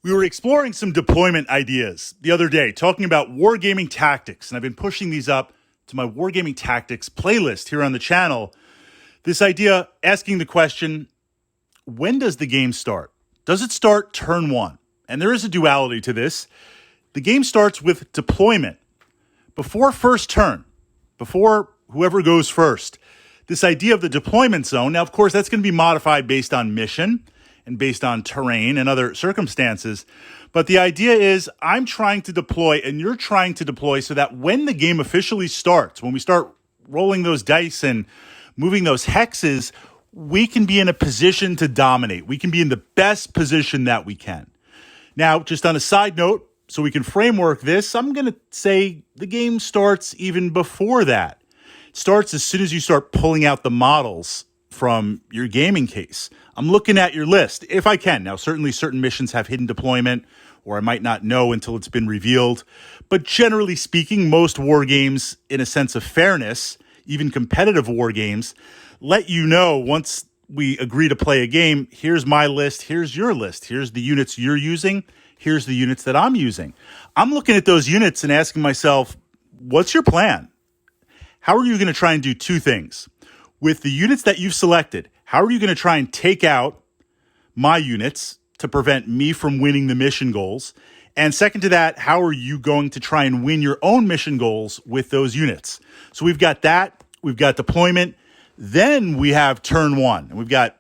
We were exploring some deployment ideas the other day, talking about wargaming tactics, and I've been pushing these up to my wargaming tactics playlist here on the channel. This idea asking the question, when does the game start? Does it start turn one? And there is a duality to this. The game starts with deployment. Before first turn, before whoever goes first, this idea of the deployment zone, now of course that's going to be modified based on mission and based on terrain and other circumstances. But the idea is I'm trying to deploy and you're trying to deploy so that when the game officially starts, when we start rolling those dice and moving those hexes, we can be in a position to dominate. We can be in the best position that we can. Now, just on a side note, so we can framework this, I'm going to say the game starts even before that. It starts as soon as you start pulling out the models from your gaming case. I'm looking at your list, if I can. Now, certainly certain missions have hidden deployment, or I might not know until it's been revealed. But generally speaking, most war games, in a sense of fairness, even competitive war games, let you know once we agree to play a game, here's my list, here's your list, here's the units you're using, here's the units that I'm using. I'm looking at those units and asking myself, what's your plan? How are you going to try and do two things? With the units that you've selected, how are you going to try and take out my units to prevent me from winning the mission goals? And second to that, how are you going to try and win your own mission goals with those units? So we've got that, we've got deployment, then we have turn one, and we've got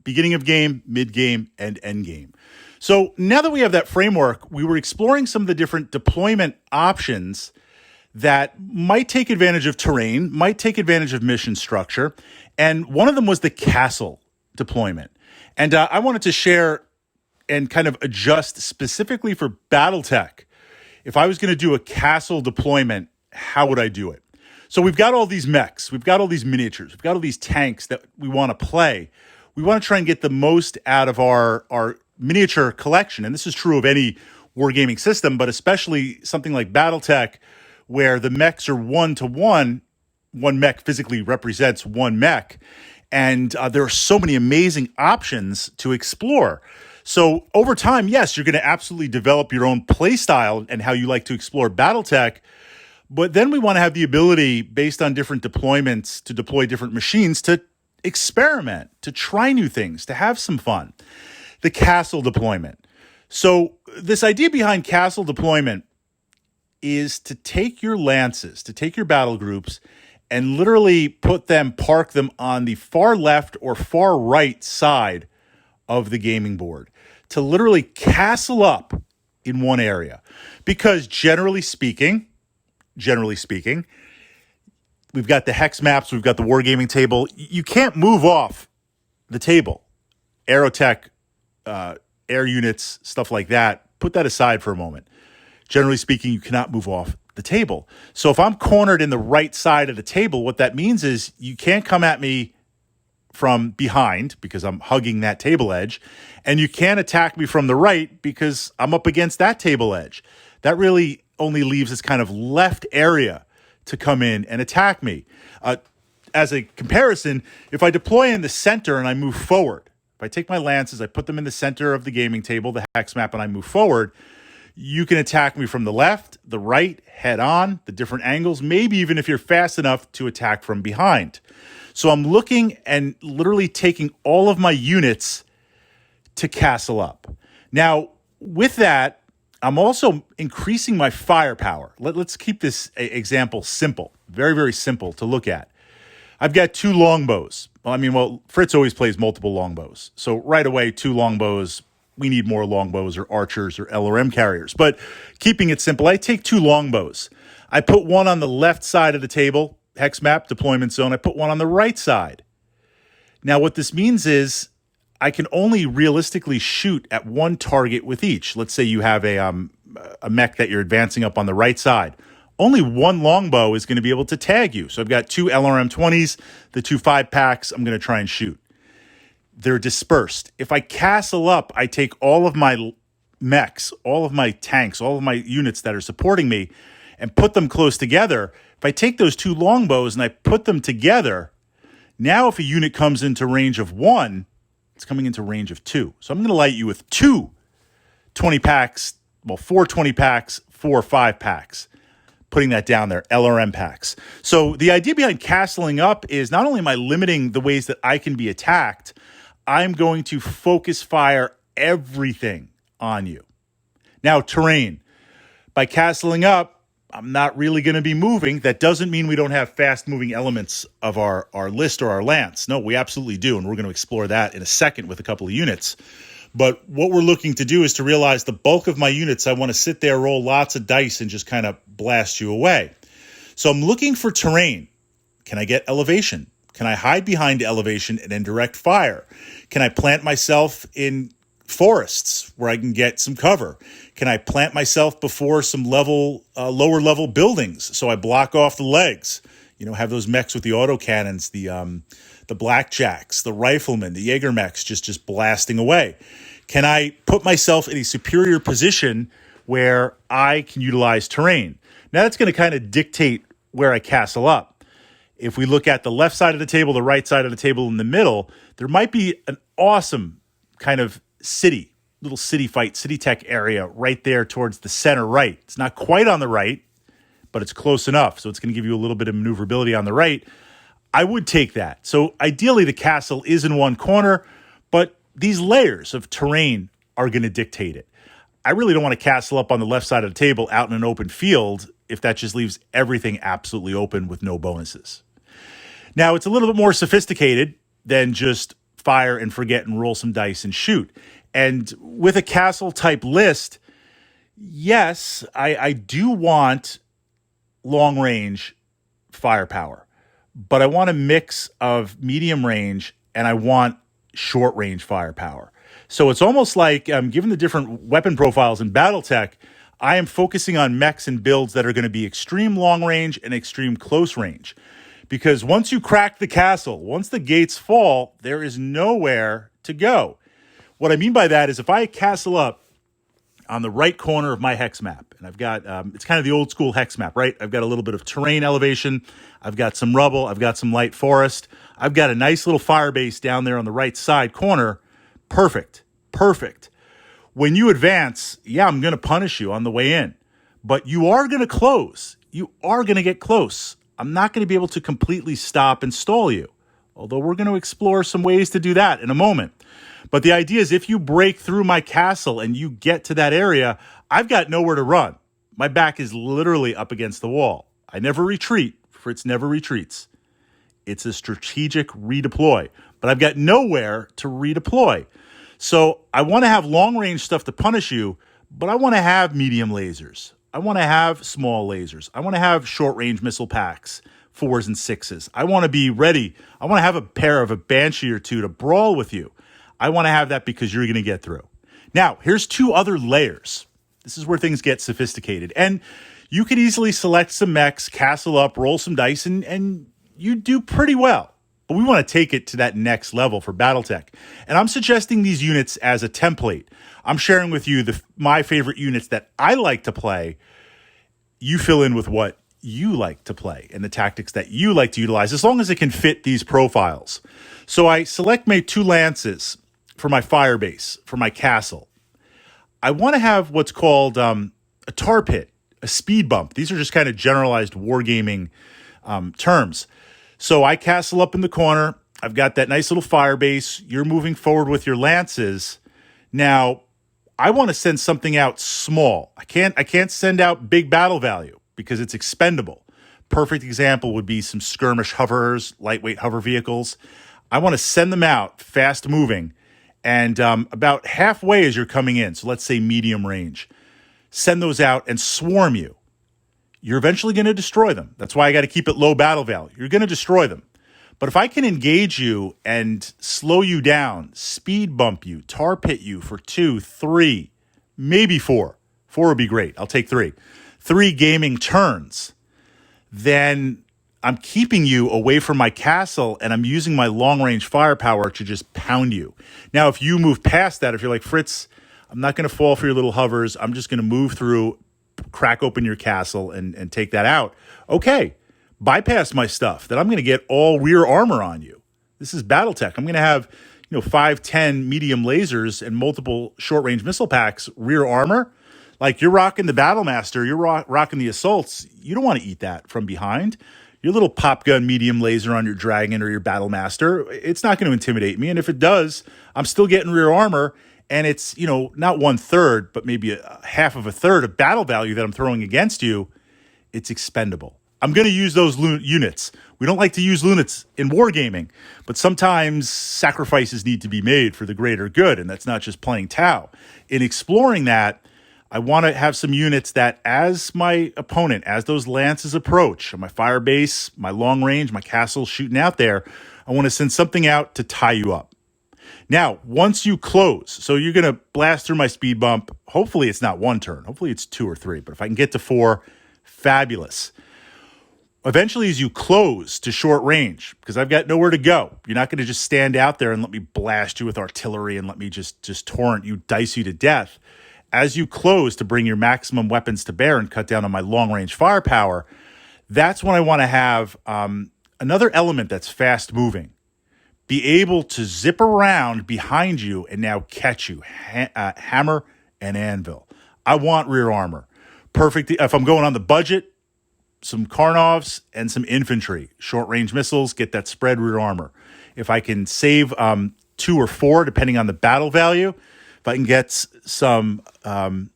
beginning of game, mid game, and end game. So now that we have that framework, we were exploring some of the different deployment options that might take advantage of terrain, might take advantage of mission structure. And one of them was the castle deployment. And I wanted to share and kind of adjust specifically for Battletech. If I was going to do a castle deployment, how would I do it? So we've got all these mechs, we've got all these miniatures, we've got all these tanks that we want to play. We want to try and get the most out of our miniature collection. And this is true of any wargaming system, but especially something like Battletech, where the mechs are one-to-one. One mech physically represents one mech. And there are so many amazing options to explore. So over time, yes, you're going to absolutely develop your own play style and how you like to explore Battletech. But then we want to have the ability, based on different deployments, to deploy different machines, to experiment, to try new things, to have some fun. The castle deployment. So this idea behind castle deployment is to take your lances, to take your battle groups, and literally park them on the far left or far right side of the gaming board, to literally castle up in one area. Because generally speaking, we've got the hex maps, we've got the wargaming table. You can't move off the table. Aerotech, air units, stuff like that, put that aside for a moment. Generally speaking, you cannot move off the table. So if I'm cornered in the right side of the table, what that means is you can't come at me from behind because I'm hugging that table edge, and you can't attack me from the right because I'm up against that table edge. That really only leaves this kind of left area to come in and attack me. As a comparison, if I deploy in the center and I move forward, if I take my lances, I put them in the center of the gaming table, the hex map, and I move forward, you can attack me from the left, the right, head on, the different angles, maybe even if you're fast enough to attack from behind. So I'm looking and literally taking all of my units to castle up. Now, with that, I'm also increasing my firepower. Let's keep this example simple, very, very simple to look at. I've got two longbows. Fritz always plays multiple longbows. So right away, two longbows, we need more longbows or archers or LRM carriers. But keeping it simple, I take two longbows. I put one on the left side of the table, hex map, deployment zone. I put one on the right side. Now, what this means is I can only realistically shoot at one target with each. Let's say you have a mech that you're advancing up on the right side. Only one longbow is going to be able to tag you. So I've got two LRM-20s, the two 5-packs I'm going to try and shoot. They're dispersed. If I castle up, I take all of my mechs, all of my tanks, all of my units that are supporting me, and put them close together. If I take those two longbows and I put them together, now if a unit comes into range of 1, it's coming into range of 2. So I'm going to light you with two 20 packs, well, 4 20 packs, 4 5 packs. Putting that down there, LRM packs. So the idea behind castling up is not only am I limiting the ways that I can be attacked, I'm going to focus fire everything on you. Now, terrain. By castling up, I'm not really going to be moving. That doesn't mean we don't have fast-moving elements of our list or our lance. No, we absolutely do, and we're going to explore that in a second with a couple of units. But what we're looking to do is to realize the bulk of my units, I want to sit there, roll lots of dice, and just kind of blast you away. So I'm looking for terrain. Can I get elevation? Can I hide behind elevation and then direct fire? Can I plant myself in forests where I can get some cover? Can I plant myself before some lower level buildings so I block off the legs? You know, have those mechs with the autocannons, the blackjacks, the riflemen, the Jaeger mechs just blasting away. Can I put myself in a superior position where I can utilize terrain? Now that's going to kind of dictate where I castle up. If we look at the left side of the table, the right side of the table, in the middle, there might be an awesome kind of little city fight, city tech area right there towards the center right. It's not quite on the right, but it's close enough. So it's going to give you a little bit of maneuverability on the right. I would take that. So ideally the castle is in one corner, but these layers of terrain are going to dictate it. I really don't want to castle up on the left side of the table out in an open field if that just leaves everything absolutely open with no bonuses. Now, it's a little bit more sophisticated than just fire and forget and roll some dice and shoot. And with a castle type list, yes, I do want long range firepower, but I want a mix of medium range and I want short range firepower. So it's almost like, given the different weapon profiles in Battletech, I am focusing on mechs and builds that are going to be extreme long range and extreme close range. Because once you crack the castle, once the gates fall, there is nowhere to go. What I mean by that is if I castle up on the right corner of my hex map, and I've got, it's kind of the old school hex map, right? I've got a little bit of terrain elevation. I've got some rubble. I've got some light forest. I've got a nice little fire base down there on the right side corner. Perfect. When you advance, yeah, I'm going to punish you on the way in, but you are going to close. You are going to get close. I'm not going to be able to completely stop and stall you, although we're going to explore some ways to do that in a moment. But the idea is if you break through my castle and you get to that area, I've got nowhere to run. My back is literally up against the wall. I never retreat. Fritz never retreats. It's a strategic redeploy, but I've got nowhere to redeploy. So I want to have long-range stuff to punish you, but I want to have medium lasers. I want to have small lasers. I want to have short-range missile packs, 4s and 6s. I want to be ready. I want to have a pair of a Banshee or two to brawl with you. I want to have that because you're going to get through. Now, here's 2 other layers. This is where things get sophisticated. And you could easily select some mechs, castle up, roll some dice, and you do pretty well. But we want to take it to that next level for Battletech. And I'm suggesting these units as a template. I'm sharing with you my favorite units that I like to play. You fill in with what you like to play and the tactics that you like to utilize, as long as it can fit these profiles. So I select my 2 lances for my fire base, for my castle. I want to have what's called a tar pit, a speed bump. These are just kind of generalized wargaming terms. So I castle up in the corner. I've got that nice little fire base. You're moving forward with your lances. Now, I want to send something out small. I can't send out big battle value because it's expendable. Perfect example would be some skirmish hovers, lightweight hover vehicles. I want to send them out fast moving, and about halfway as you're coming in, so let's say medium range, send those out and swarm you. You're eventually going to destroy them. That's why I got to keep it low battle value. You're going to destroy them. But if I can engage you and slow you down, speed bump you, tar pit you for 2, 3, maybe 4. 4 would be great. I'll take 3. 3 gaming turns. Then I'm keeping you away from my castle and I'm using my long-range firepower to just pound you. Now, if you move past that, if you're like, Fritz, I'm not going to fall for your little hovers. I'm just going to move through, crack open your castle and take that out. Okay, bypass my stuff. Then I'm going to get all rear armor on you. This is Battletech. I'm going to have, 5, 10 medium lasers and multiple short-range missile packs, rear armor. Like, you're rocking the Battlemaster, you're rocking the assaults. You don't want to eat that from behind. Your little pop gun medium laser on your Dragon or your Battlemaster, it's not going to intimidate me. And if it does, I'm still getting rear armor. And it's, not 1/3, but maybe a half of a third of battle value that I'm throwing against you. It's expendable. I'm going to use those units. We don't like to use units in wargaming, but sometimes sacrifices need to be made for the greater good, and that's not just playing Tau. In exploring that, I want to have some units that, as my opponent, as those lances approach, my fire base, my long range, my castle shooting out there, I want to send something out to tie you up. Now, once you close, so you're going to blast through my speed bump. Hopefully it's not 1 turn. Hopefully it's 2 or 3. But if I can get to 4, fabulous. Eventually, as you close to short range, because I've got nowhere to go, you're not going to just stand out there and let me blast you with artillery and let me just torrent you, dice you to death. As you close to bring your maximum weapons to bear and cut down on my long-range firepower, that's when I want to have another element that's fast-moving. Be able to zip around behind you and now catch you. Hammer and anvil. I want rear armor. Perfect. If I'm going on the budget, some Karnovs and some infantry. Short-range missiles, get that spread rear armor. If I can save 2 or 4, depending on the battle value, if I can get some, I'm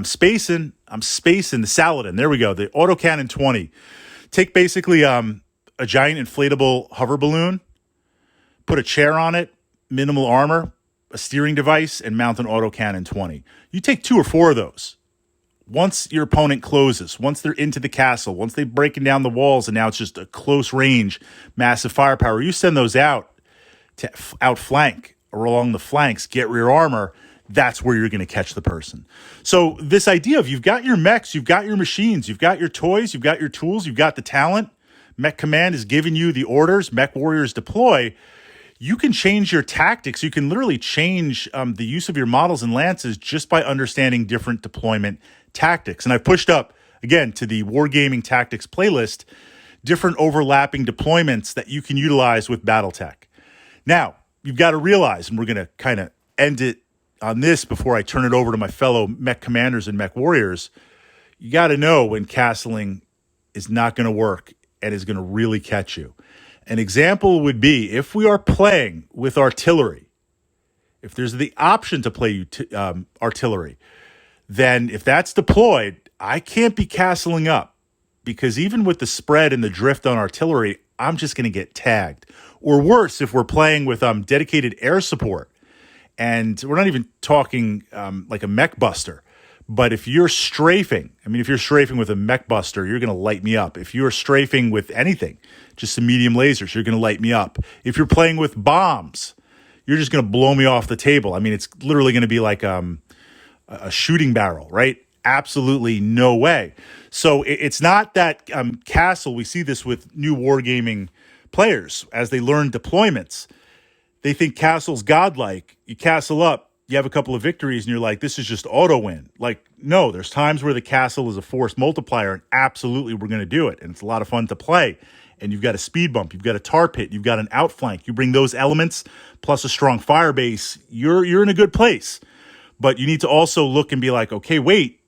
spacing the Saladin. There we go, the autocannon 20. Take basically a giant inflatable hover balloon, put a chair on it, minimal armor, a steering device, and mount an autocannon 20. You take 2 or 4 of those. Once your opponent closes, once they're into the castle, once they've breaking down the walls, and now it's just a close range, massive firepower, you send those out to outflank or along the flanks, get rear armor. That's where you're going to catch the person. So this idea of you've got your mechs, you've got your machines, you've got your toys, you've got your tools, you've got the talent. Mech Command is giving you the orders. Mech Warriors deploy. You can change your tactics. You can literally change the use of your models and lances just by understanding different deployment tactics. And I've pushed up, again, to the Wargaming Tactics playlist, different overlapping deployments that you can utilize with Battletech. Now, you've got to realize, and we're going to kind of end it on this before I turn it over to my fellow mech commanders and mech warriors, you got to know when castling is not going to work and is going to really catch you. An example would be if we are playing with artillery, if there's the option to play artillery, then if that's deployed, I can't be castling up, because even with the spread and the drift on artillery, I'm just going to get tagged. Or worse, if we're playing with dedicated air support, and we're not even talking like a mech buster, but if you're strafing, if you're strafing with a mech buster, you're going to light me up. If you're strafing with anything, just some medium lasers, you're going to light me up. If you're playing with bombs, you're just going to blow me off the table. It's literally going to be like a shooting barrel, right? Absolutely no way. So it's not that castle. We see this with new wargaming players as they learn deployments. They think castle's godlike. You castle up, you have a couple of victories, and you're like, this is just auto win. Like, no, there's times where the castle is a force multiplier, and absolutely we're going to do it. And it's a lot of fun to play. And you've got a speed bump, you've got a tar pit, you've got an outflank. You bring those elements plus a strong fire base, you're in a good place. But you need to also look and be like, okay, wait,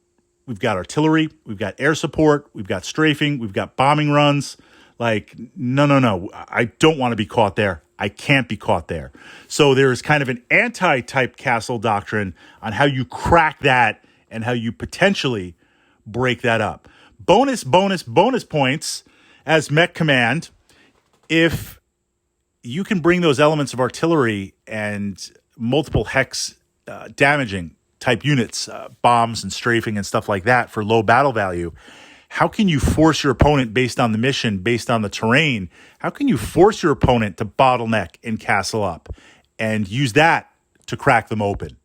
we've got artillery, we've got air support, we've got strafing, we've got bombing runs. Like, no, I don't want to be caught there. I can't be caught there. So there's kind of an anti-type castle doctrine on how you crack that and how you potentially break that up. Bonus points as Mech Command if you can bring those elements of artillery and multiple hex damaging type units, bombs and strafing and stuff like that for low battle value. How can you force your opponent based on the mission, based on the terrain? How can you force your opponent to bottleneck and castle up and use that to crack them open?